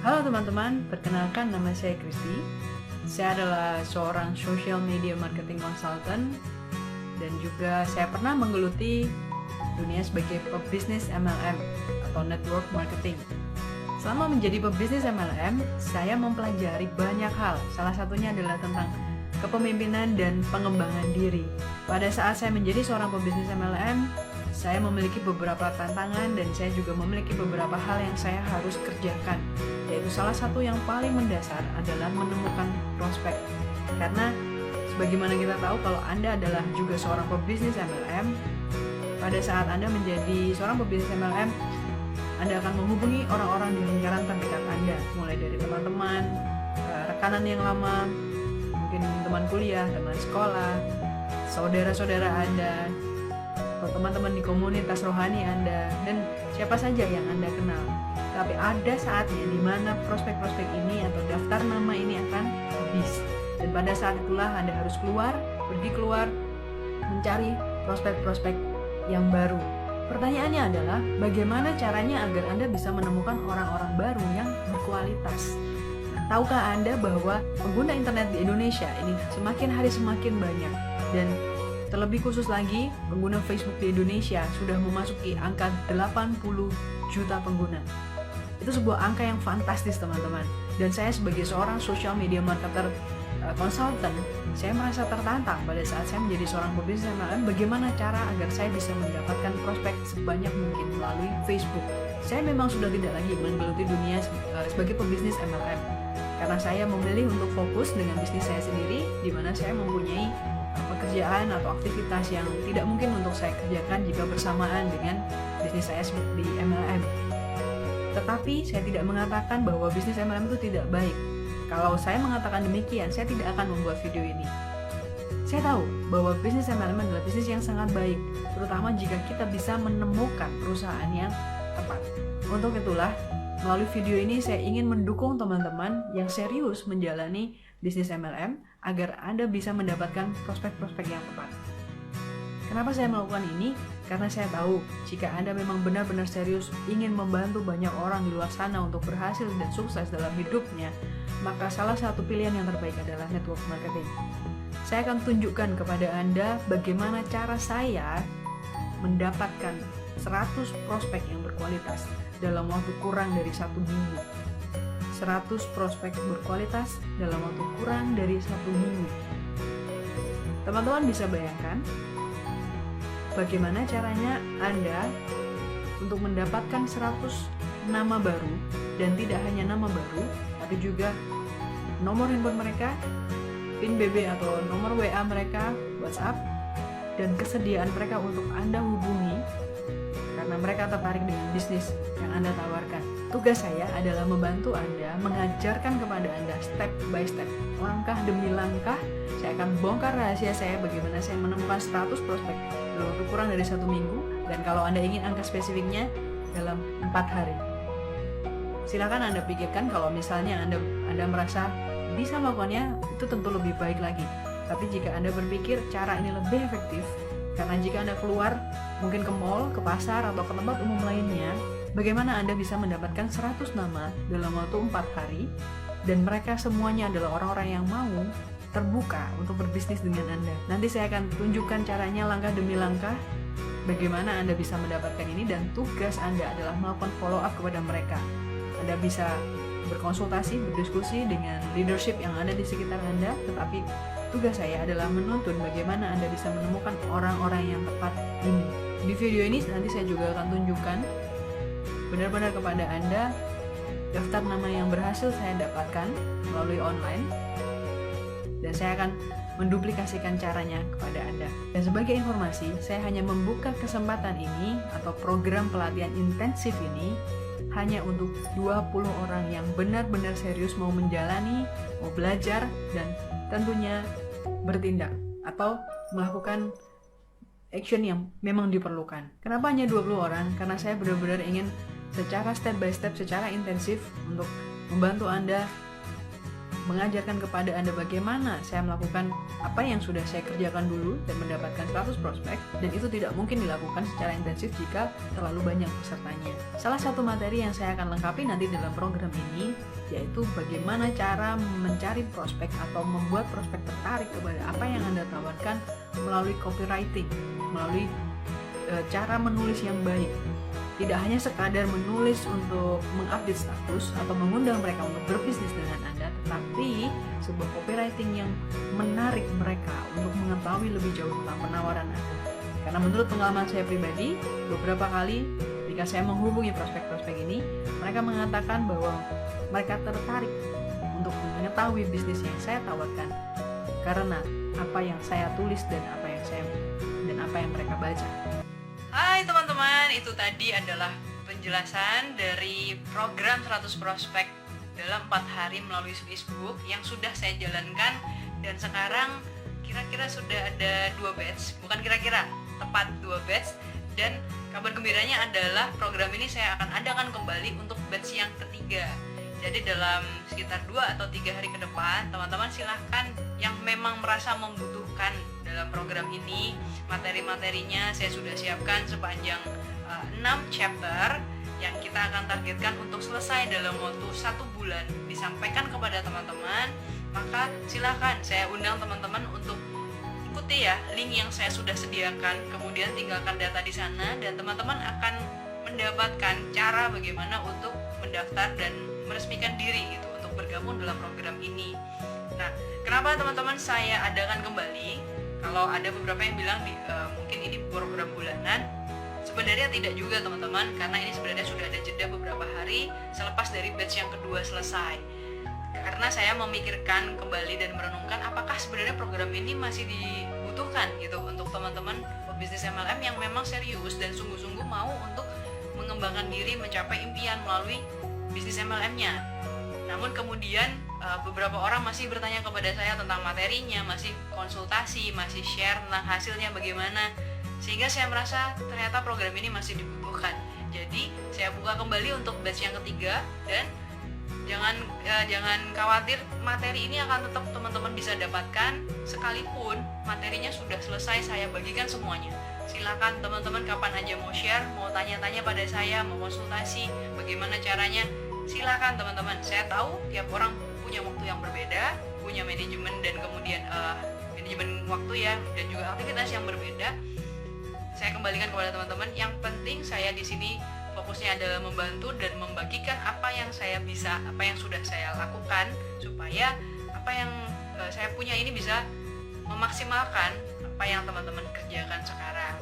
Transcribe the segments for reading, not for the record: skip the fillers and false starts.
Halo teman-teman, perkenalkan nama saya Kristi. Saya adalah seorang social media marketing consultant dan juga saya pernah menggeluti dunia sebagai pebisnis MLM atau network marketing. Selama menjadi pebisnis MLM, saya mempelajari banyak hal. Salah satunya adalah tentang kepemimpinan dan pengembangan diri. Pada saat saya menjadi seorang pebisnis MLM, saya memiliki beberapa tantangan dan saya juga memiliki beberapa hal yang saya harus kerjakan. Yaitu salah satu yang paling mendasar adalah menemukan prospek. Karena sebagaimana kita tahu kalau Anda adalah juga seorang pebisnis MLM, pada saat Anda menjadi seorang pebisnis MLM, Anda akan menghubungi orang-orang di lingkaran terdekat Anda, mulai dari teman-teman, rekanan yang lama, mungkin teman kuliah, teman sekolah, saudara-saudara Anda, atau teman-teman di komunitas rohani Anda, dan siapa saja yang Anda kenal. Tapi ada saatnya di mana prospek-prospek ini atau daftar nama ini akan habis. Dan pada saat itulah Anda harus pergi keluar, mencari prospek-prospek yang baru. Pertanyaannya adalah, bagaimana caranya agar Anda bisa menemukan orang-orang baru yang berkualitas? Tahukah Anda bahwa pengguna internet di Indonesia ini semakin hari semakin banyak, dan terlebih khusus lagi, pengguna Facebook di Indonesia sudah memasuki angka 80 juta pengguna. Itu sebuah angka yang fantastis, teman-teman. Dan saya sebagai seorang social media marketer consultant, saya merasa tertantang pada saat saya menjadi seorang pebisnis MLM, bagaimana cara agar saya bisa mendapatkan prospek sebanyak mungkin melalui Facebook. Saya memang sudah tidak lagi menggeluti dunia sebagai pebisnis MLM, karena saya memilih untuk fokus dengan bisnis saya sendiri, di mana saya mempunyai pekerjaan atau aktivitas yang tidak mungkin untuk saya kerjakan jika bersamaan dengan bisnis saya di MLM. Tetapi saya tidak mengatakan bahwa bisnis MLM itu tidak baik. Kalau saya mengatakan demikian, saya tidak akan membuat video ini. Saya tahu bahwa bisnis MLM adalah bisnis yang sangat baik, terutama jika kita bisa menemukan perusahaan yang tepat. Untuk itulah, melalui video ini saya ingin mendukung teman-teman yang serius menjalani bisnis MLM agar Anda bisa mendapatkan prospek-prospek yang tepat. Kenapa saya melakukan ini? Karena saya tahu jika Anda memang benar-benar serius ingin membantu banyak orang di luar sana untuk berhasil dan sukses dalam hidupnya, maka salah satu pilihan yang terbaik adalah network marketing. Saya akan tunjukkan kepada Anda bagaimana cara saya mendapatkan 100 prospek yang berkualitas dalam waktu kurang dari 1 minggu. 100 prospek berkualitas dalam waktu kurang dari 1 minggu. Teman-teman bisa bayangkan bagaimana caranya Anda untuk mendapatkan 100 nama baru, dan tidak hanya nama baru, tapi juga nomor handphone mereka, PIN BB atau nomor WA mereka, WhatsApp, dan kesediaan mereka untuk Anda hubungi karena mereka tertarik dengan bisnis yang Anda tawarkan. Tugas saya adalah membantu Anda, mengajarkan kepada Anda step by step, langkah demi langkah. Saya akan bongkar rahasia saya bagaimana saya menemukan 100 prospek dalam waktu kurang dari 1 minggu, dan kalau Anda ingin angka spesifiknya dalam 4 hari. Silakan Anda pikirkan, kalau misalnya Anda merasa bisa melakukannya, itu tentu lebih baik lagi. Tapi jika Anda berpikir cara ini lebih efektif, karena jika Anda keluar mungkin ke mall, ke pasar, atau ke tempat umum lainnya, bagaimana Anda bisa mendapatkan 100 nama dalam waktu 4 hari, dan mereka semuanya adalah orang-orang yang mau terbuka untuk berbisnis dengan Anda. Nanti saya akan tunjukkan caranya langkah demi langkah, bagaimana Anda bisa mendapatkan ini, dan tugas Anda adalah melakukan follow up kepada mereka. Anda bisa berkonsultasi, berdiskusi dengan leadership yang ada di sekitar Anda, tetapi tugas saya adalah menuntun bagaimana Anda bisa menemukan orang-orang yang tepat ini. Di video ini nanti saya juga akan tunjukkan benar-benar kepada Anda daftar nama yang berhasil saya dapatkan melalui online, dan saya akan menduplikasikan caranya kepada Anda. Dan sebagai informasi, saya hanya membuka kesempatan ini atau program pelatihan intensif ini hanya untuk 20 orang yang benar-benar serius mau menjalani, mau belajar, dan tentunya bertindak atau melakukan action yang memang diperlukan. Kenapa hanya 20 orang? Karena saya benar-benar ingin secara step by step, secara intensif untuk membantu Anda mengajarkan kepada Anda bagaimana saya melakukan apa yang sudah saya kerjakan dulu dan mendapatkan 100 prospek, dan itu tidak mungkin dilakukan secara intensif jika terlalu banyak pesertanya. Salah satu materi yang saya akan lengkapi nanti dalam program ini yaitu bagaimana cara mencari prospek atau membuat prospek tertarik kepada apa yang Anda tawarkan melalui copywriting, melalui cara menulis yang baik. Tidak hanya sekadar menulis untuk mengupdate status atau mengundang mereka untuk berbisnis dengan Anda, tetapi sebuah copywriting yang menarik mereka untuk mengetahui lebih jauh tentang penawaran Anda. Karena menurut pengalaman saya pribadi, beberapa kali ketika saya menghubungi prospek-prospek ini, mereka mengatakan bahwa mereka tertarik untuk mengetahui bisnis yang saya tawarkan karena apa yang saya tulis dan apa yang mereka baca. Hai teman-teman, itu tadi adalah penjelasan dari program 100 prospek dalam 4 hari melalui Facebook yang sudah saya jalankan, dan sekarang kira-kira sudah ada 2 batch, bukan kira-kira, tepat 2 batch, dan kabar gembiranya adalah program ini saya akan adakan kembali untuk batch yang ketiga. Jadi dalam sekitar 2 atau 3 hari ke depan, teman-teman silahkan yang memang merasa membutuhkan dalam program ini, materi-materinya saya sudah siapkan sepanjang 6 chapter yang kita akan targetkan untuk selesai dalam waktu 1 bulan disampaikan kepada teman-teman. Maka silahkan saya undang teman-teman untuk ikuti ya link yang saya sudah sediakan, kemudian tinggalkan data di sana dan teman-teman akan mendapatkan cara bagaimana untuk mendaftar dan meresmikan diri gitu untuk bergabung dalam program ini. Nah, kenapa teman-teman saya adakan kembali? Kalau ada beberapa yang bilang mungkin ini program bulanan, sebenarnya tidak juga teman-teman, karena ini sebenarnya sudah ada jeda beberapa hari selepas dari batch yang kedua selesai. Karena saya memikirkan kembali dan merenungkan apakah sebenarnya program ini masih dibutuhkan gitu untuk teman-teman pebisnis MLM yang memang serius dan sungguh-sungguh mau untuk mengembangkan diri mencapai impian melalui bisnis MLM-nya. Namun kemudian beberapa orang masih bertanya kepada saya tentang materinya, masih konsultasi, masih share tentang hasilnya bagaimana, sehingga saya merasa ternyata program ini masih dibutuhkan. Jadi saya buka kembali untuk batch yang ketiga, dan jangan khawatir, materi ini akan tetap teman-teman bisa dapatkan sekalipun materinya sudah selesai saya bagikan semuanya. Silakan teman-teman kapan aja mau share, mau tanya-tanya pada saya, mau konsultasi bagaimana caranya, silakan teman-teman. Saya tahu tiap orang punya waktu yang berbeda, punya manajemen dan kemudian manajemen waktu ya, dan juga aktivitas yang berbeda. Saya kembalikan kepada teman-teman, yang penting saya di sini fokusnya adalah membantu dan membagikan apa yang saya bisa, apa yang sudah saya lakukan, supaya apa yang saya punya ini bisa memaksimalkan apa yang teman-teman kerjakan sekarang.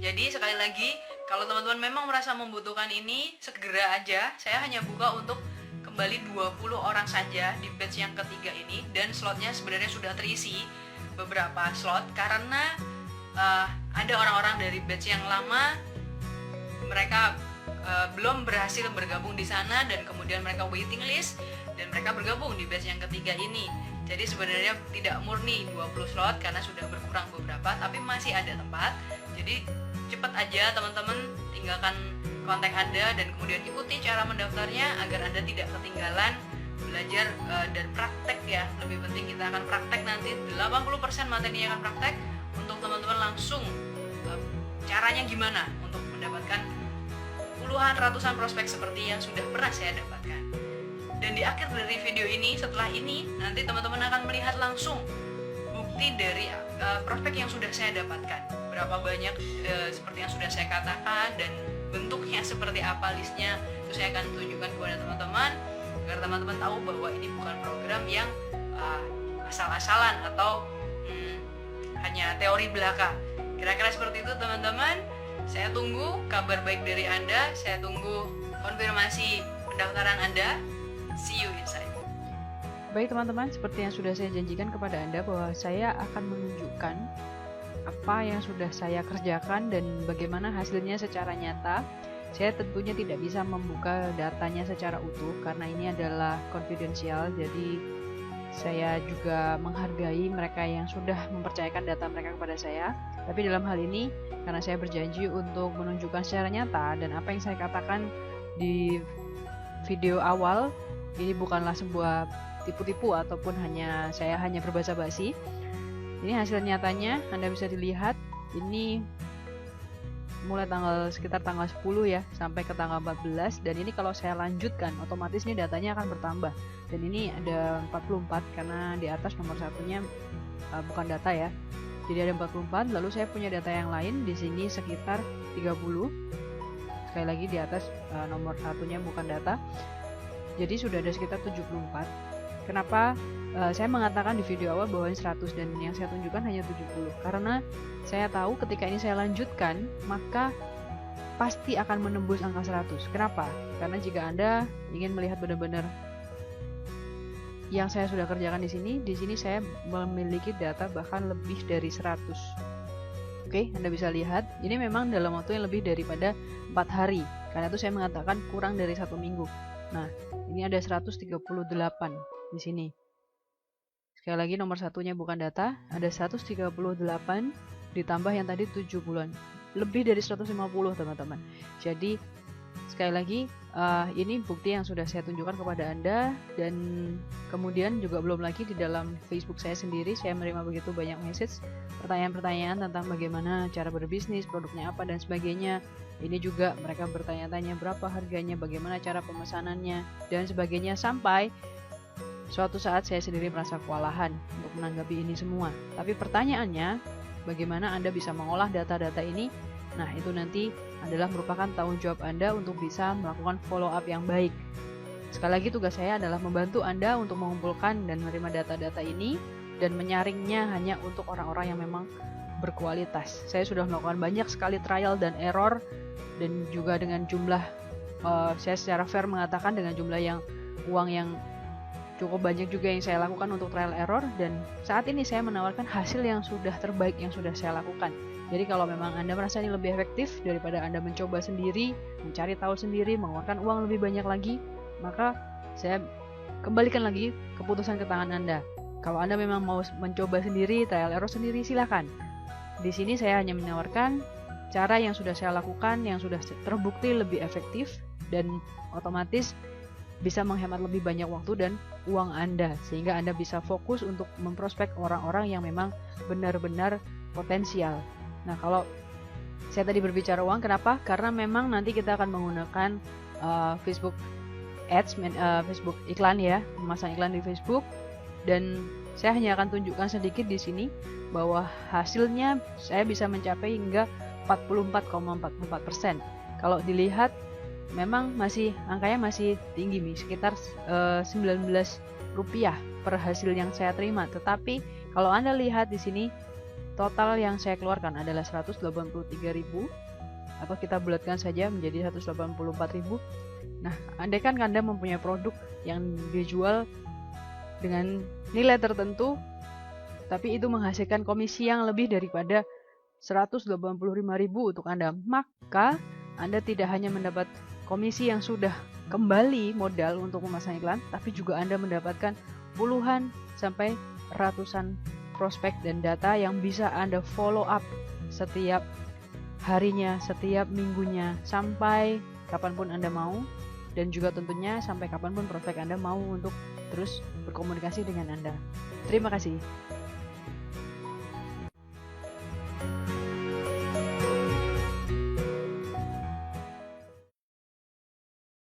Jadi sekali lagi, kalau teman-teman memang merasa membutuhkan ini, segera aja. Saya hanya buka untuk kembali 20 orang saja di batch yang ketiga ini, dan slotnya sebenarnya sudah terisi beberapa slot karena ada orang-orang dari batch yang lama, mereka belum berhasil bergabung di sana, dan kemudian mereka waiting list dan mereka bergabung di batch yang ketiga ini. Jadi sebenarnya tidak murni 20 slot karena sudah berkurang beberapa, tapi masih ada tempat. Jadi cepat aja teman-teman, tinggalkan kontak Anda dan kemudian ikuti cara mendaftarnya agar Anda tidak ketinggalan belajar dan praktek ya. Lebih penting kita akan praktek nanti, 80% materinya akan praktek untuk teman-teman langsung caranya gimana untuk mendapatkan puluhan ratusan prospek seperti yang sudah pernah saya dapatkan. Dan di akhir dari video ini, setelah ini nanti teman-teman akan melihat langsung bukti dari prospek yang sudah saya dapatkan, berapa banyak seperti yang sudah saya katakan, dan bentuknya seperti apa listnya, itu saya akan tunjukkan kepada teman-teman agar teman-teman tahu bahwa ini bukan program yang asal-asalan atau hanya teori belaka. Kira-kira seperti itu teman-teman. Saya tunggu kabar baik dari Anda, saya tunggu konfirmasi pendaftaran Anda. See you inside. Baik teman-teman, seperti yang sudah saya janjikan kepada Anda bahwa saya akan menunjukkan apa yang sudah saya kerjakan dan bagaimana hasilnya secara nyata. Saya tentunya tidak bisa membuka datanya secara utuh karena ini adalah konfidensial, jadi saya juga menghargai mereka yang sudah mempercayakan data mereka kepada saya. Tapi dalam hal ini, karena saya berjanji untuk menunjukkan secara nyata, dan apa yang saya katakan di video awal, ini bukanlah sebuah tipu-tipu ataupun saya hanya berbahasa basi. Ini hasil nyatanya, Anda bisa dilihat. Ini mulai sekitar tanggal 10 ya sampai ke tanggal 14, dan ini kalau saya lanjutkan otomatis ini datanya akan bertambah, dan ini ada 44 karena di atas nomor satunya bukan data ya, jadi ada 44. Lalu saya punya data yang lain di sini sekitar 30, sekali lagi di atas nomor satunya bukan data, jadi sudah ada sekitar 74. Kenapa saya mengatakan di video awal bahwa 100 dan yang saya tunjukkan hanya 70? Karena saya tahu ketika ini saya lanjutkan, maka pasti akan menembus angka 100. Kenapa? Karena jika Anda ingin melihat benar-benar yang saya sudah kerjakan di sini saya memiliki data bahkan lebih dari 100. Oke, Anda bisa lihat, ini memang dalam waktu yang lebih daripada 4 hari. Karena itu saya mengatakan kurang dari 1 minggu. Nah, ini ada 138 di sini. Sekali lagi nomor satunya bukan data, ada 138 ditambah yang tadi 7 bulan. Lebih dari 150 teman-teman. Jadi sekali lagi ini bukti yang sudah saya tunjukkan kepada Anda, dan kemudian juga belum lagi di dalam Facebook saya sendiri saya menerima begitu banyak message, pertanyaan-pertanyaan tentang bagaimana cara berbisnis, produknya apa dan sebagainya. Ini juga mereka bertanya-tanya berapa harganya, bagaimana cara pemesanannya dan sebagainya, sampai suatu saat saya sendiri merasa kewalahan untuk menanggapi ini semua. Tapi pertanyaannya, bagaimana Anda bisa mengolah data-data ini? Nah, itu nanti adalah merupakan tanggung jawab Anda untuk bisa melakukan follow up yang baik. Sekali lagi tugas saya adalah membantu Anda untuk mengumpulkan dan menerima data-data ini dan menyaringnya hanya untuk orang-orang yang memang berkualitas. Saya sudah melakukan banyak sekali trial dan error, dan juga dengan jumlah saya secara fair mengatakan dengan jumlah yang uang yang cukup banyak juga yang saya lakukan untuk trial error, dan saat ini saya menawarkan hasil yang sudah terbaik yang sudah saya lakukan. Jadi kalau memang Anda merasa ini lebih efektif daripada Anda mencoba sendiri, mencari tahu sendiri, mengeluarkan uang lebih banyak lagi, maka saya kembalikan lagi keputusan ke tangan Anda. Kalau Anda memang mau mencoba sendiri, trial error sendiri, silakan. Di sini saya hanya menawarkan cara yang sudah saya lakukan, yang sudah terbukti lebih efektif, dan otomatis bisa menghemat lebih banyak waktu dan uang Anda, sehingga Anda bisa fokus untuk memprospek orang-orang yang memang benar-benar potensial. Nah, kalau saya tadi berbicara uang, kenapa? Karena memang nanti kita akan menggunakan Facebook Ads, Facebook iklan ya, memasang iklan di Facebook, dan saya hanya akan tunjukkan sedikit di sini bahwa hasilnya saya bisa mencapai hingga 44,44%. Kalau dilihat memang angkanya masih tinggi nih, sekitar 19 rupiah per hasil yang saya terima. Tetapi kalau Anda lihat di sini, total yang saya keluarkan adalah 183.000, atau kita bulatkan saja menjadi 184.000. Nah, andai kan Anda mempunyai produk yang dijual dengan nilai tertentu, tapi itu menghasilkan komisi yang lebih daripada 185.000 untuk Anda, maka Anda tidak hanya mendapat komisi yang sudah kembali modal untuk memasang iklan, tapi juga Anda mendapatkan puluhan sampai ratusan prospek dan data yang bisa Anda follow up setiap harinya, setiap minggunya, sampai kapanpun Anda mau, dan juga tentunya sampai kapanpun prospek Anda mau untuk terus berkomunikasi dengan Anda. Terima kasih.